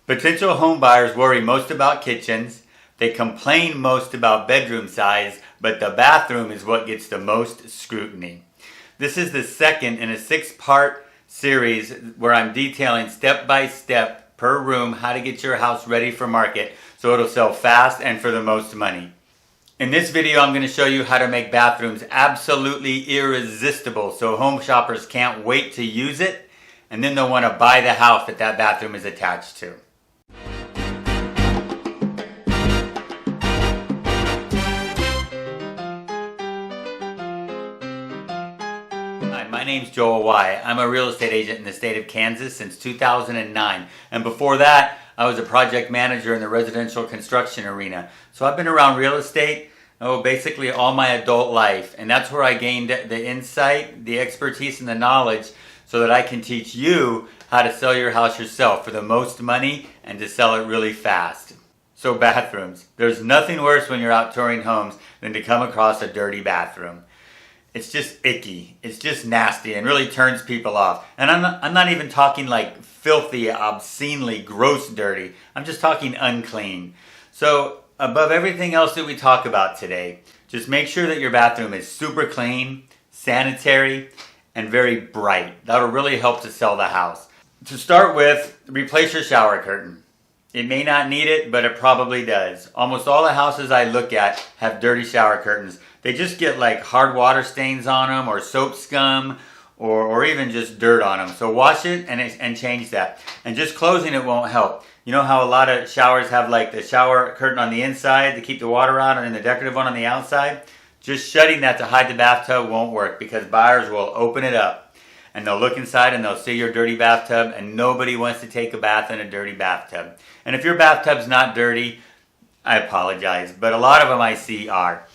Potential home buyers worry most about kitchens, they complain most about bedroom size, but the bathroom is what gets the most scrutiny. This is the second in a 6-part series where I'm detailing step by step per room how to get your house ready for market so it'll sell fast and for the most money. In this video, I'm going to show you how to make bathrooms absolutely irresistible so home shoppers can't wait to use it, and then they'll want to buy the house that that bathroom is attached to. Hi, my name's Joel Y. I'm a real estate agent in the state of Kansas since 2009, and before that, I was a project manager in the residential construction arena. So I've been around real estate, basically all my adult life. And that's where I gained the insight, the expertise, and the knowledge so that I can teach you how to sell your house yourself for the most money and to sell it really fast. So bathrooms. There's nothing worse when you're out touring homes than to come across a dirty bathroom. It's just icky. It's just nasty and really turns people off. And I'm not even talking like filthy, obscenely gross dirty. I'm just talking unclean. So above everything else that we talk about today, just make sure that your bathroom is super clean, sanitary, and very bright. That'll really help to sell the house. To start with, replace your shower curtain. It may not need it, but it probably does. Almost all the houses I look at have dirty shower curtains. They just get like hard water stains on them or soap scum or even just dirt on them. So wash it and change that. And just closing it won't help. You know how a lot of showers have like the shower curtain on the inside to keep the water out and then the decorative one on the outside? Just shutting that to hide the bathtub won't work because buyers will open it up and they'll look inside and they'll see your dirty bathtub, and nobody wants to take a bath in a dirty bathtub. And if your bathtub's not dirty, I apologize, but a lot of them I see are.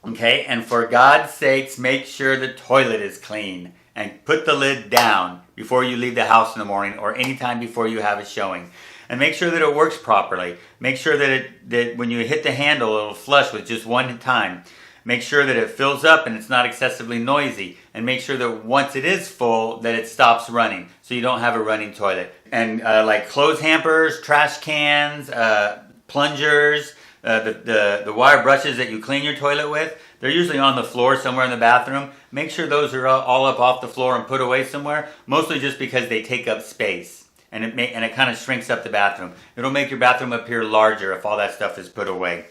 Okay, and for God's sakes, make sure the toilet is clean and put the lid down before you leave the house in the morning or anytime before you have a showing. And make sure that it works properly. Make sure that when you hit the handle, it'll flush with just one time. Make sure that it fills up and it's not excessively noisy. And make sure that once it is full, that it stops running so you don't have a running toilet. And like clothes hampers, trash cans, plungers, the wire brushes that you clean your toilet with, they're usually on the floor somewhere in the bathroom. Make sure those are all up off the floor and put away somewhere, mostly just because they take up space and it kind of shrinks up the bathroom. It'll make your bathroom appear larger if all that stuff is put away.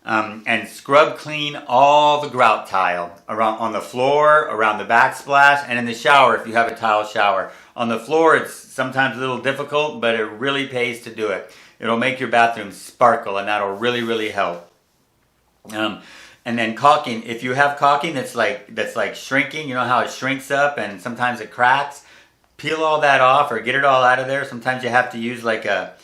And scrub clean all the grout tile around on the floor, around the backsplash, and in the shower if you have a tile shower. On the floor it's sometimes a little difficult, but it really pays to do it. It'll make your bathroom sparkle, and that'll really, really help. And then caulking. If you have caulking that's like shrinking, you know how it shrinks up and sometimes it cracks, peel all that off or get it all out of there. Sometimes you have to use like a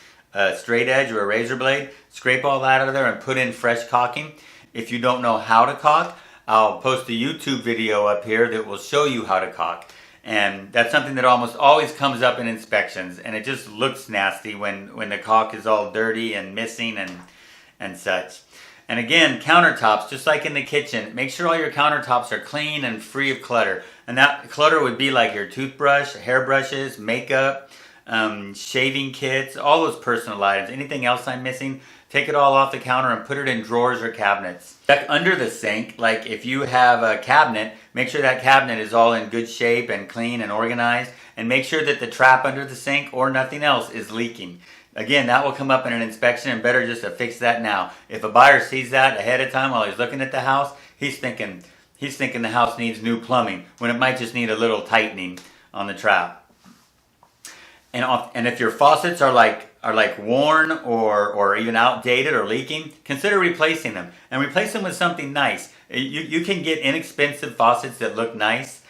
straight edge or a razor blade. Scrape all that out of there and put in fresh caulking. If you don't know how to caulk, I'll post a YouTube video up here that will show you how to caulk. And that's something that almost always comes up in inspections, and it just looks nasty when the caulk is all dirty and missing and such. And again, countertops, just like in the kitchen, make sure all your countertops are clean and free of clutter. And that clutter would be like your toothbrush, hairbrushes, makeup, shaving kits, all those personal items. Anything else I'm missing, take it all off the counter and put it in drawers or cabinets. Check under the sink, like if you have a cabinet, make sure that cabinet is all in good shape and clean and organized, and make sure that the trap under the sink or nothing else is leaking. Again, that will come up in an inspection, and better just to fix that now. If a buyer sees that ahead of time while he's looking at the house, he's thinking the house needs new plumbing when it might just need a little tightening on the trap. And if your faucets are like worn or even outdated or leaking, consider replacing them, and replace them with something nice. You can get inexpensive faucets that look nice.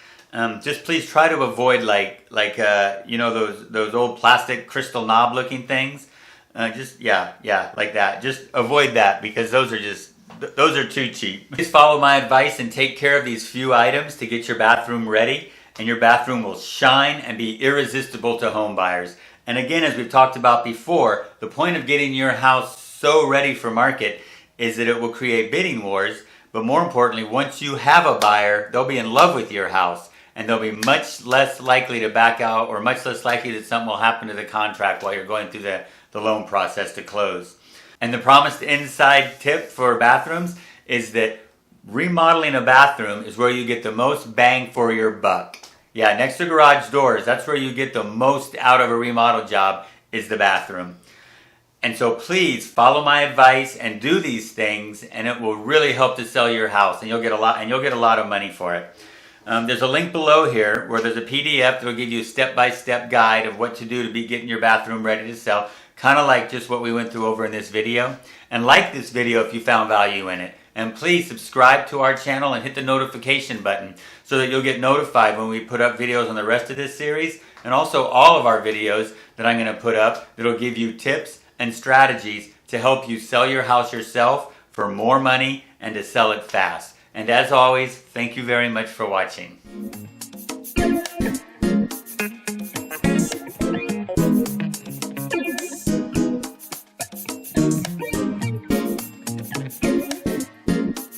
Just please try to avoid like those old plastic crystal knob looking things. Like that. Just avoid that because those are too cheap. Please follow my advice and take care of these few items to get your bathroom ready, and your bathroom will shine and be irresistible to home buyers. And again, as we've talked about before, the point of getting your house so ready for market is that it will create bidding wars, but more importantly, once you have a buyer, they'll be in love with your house and they'll be much less likely to back out, or much less likely that something will happen to the contract while you're going through the loan process to close. And the promised inside tip for bathrooms is that remodeling a bathroom is where you get the most bang for your buck. Yeah, next to garage doors, that's where you get the most out of a remodel job, is the bathroom. And so please follow my advice and do these things, and it will really help to sell your house, and you'll get a lot of money for it. There's a link below here where there's a PDF that will give you a step-by-step guide of what to do to be getting your bathroom ready to sell, kind of like just what we went through over in this video. And like this video if you found value in it. And please subscribe to our channel and hit the notification button so that you'll get notified when we put up videos on the rest of this series, and also all of our videos that I'm going to put up that'll give you tips and strategies to help you sell your house yourself for more money and to sell it fast. And as always, thank you very much for watching.